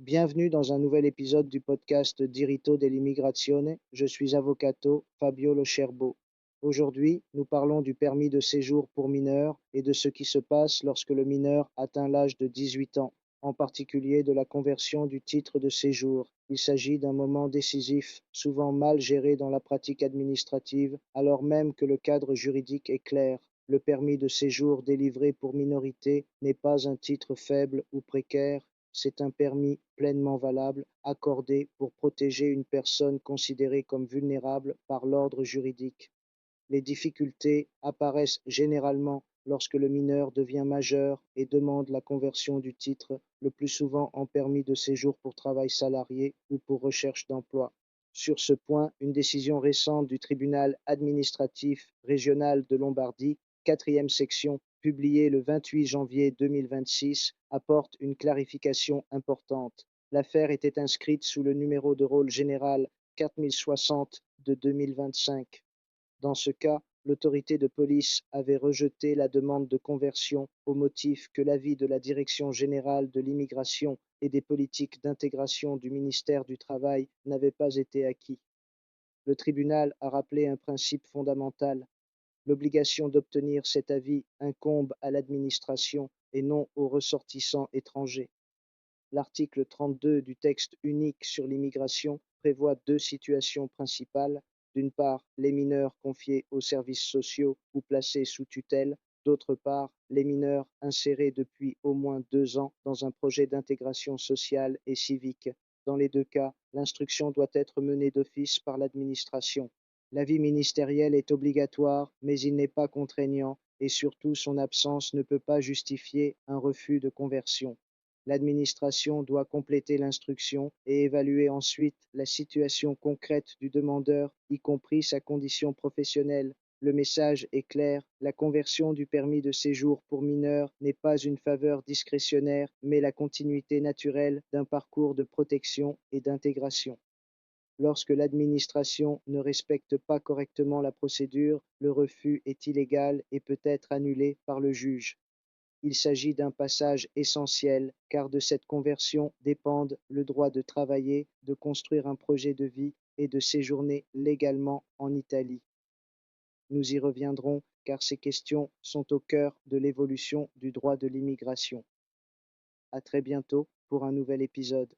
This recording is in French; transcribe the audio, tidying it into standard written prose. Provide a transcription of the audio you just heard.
Bienvenue dans un nouvel épisode du podcast Diritto dell'Immigrazione. Je suis avocato Fabio Lo Scerbo. Aujourd'hui, nous parlons du permis de séjour pour mineurs et de ce qui se passe lorsque le mineur atteint l'âge de 18 ans, en particulier de la conversion du titre de séjour. Il s'agit d'un moment décisif, souvent mal géré dans la pratique administrative, alors même que le cadre juridique est clair. Le permis de séjour délivré pour minorité n'est pas un titre faible ou précaire, c'est un permis pleinement valable, accordé pour protéger une personne considérée comme vulnérable par l'ordre juridique. Les difficultés apparaissent généralement lorsque le mineur devient majeur et demande la conversion du titre, le plus souvent en permis de séjour pour travail salarié ou pour recherche d'emploi. Sur ce point, une décision récente du tribunal administratif régional de Lombardie, quatrième section, publiée le 28 janvier 2026, apporte une clarification importante. L'affaire était inscrite sous le numéro de rôle général 4060 de 2025. Dans ce cas, l'autorité de police avait rejeté la demande de conversion au motif que l'avis de la Direction générale de l'immigration et des politiques d'intégration du ministère du Travail n'avait pas été acquis. Le tribunal a rappelé un principe fondamental. L'obligation d'obtenir cet avis incombe à l'administration et non aux ressortissants étrangers. L'article 32 du texte unique sur l'immigration prévoit deux situations principales. D'une part, les mineurs confiés aux services sociaux ou placés sous tutelle. D'autre part, les mineurs insérés depuis au moins 2 ans dans un projet d'intégration sociale et civique. Dans les deux cas, l'instruction doit être menée d'office par l'administration. L'avis ministériel est obligatoire, mais il n'est pas contraignant et surtout son absence ne peut pas justifier un refus de conversion. L'administration doit compléter l'instruction et évaluer ensuite la situation concrète du demandeur, y compris sa condition professionnelle. Le message est clair, la conversion du permis de séjour pour mineurs n'est pas une faveur discrétionnaire, mais la continuité naturelle d'un parcours de protection et d'intégration. Lorsque l'administration ne respecte pas correctement la procédure, le refus est illégal et peut être annulé par le juge. Il s'agit d'un passage essentiel, car de cette conversion dépendent le droit de travailler, de construire un projet de vie et de séjourner légalement en Italie. Nous y reviendrons, car ces questions sont au cœur de l'évolution du droit de l'immigration. À très bientôt pour un nouvel épisode.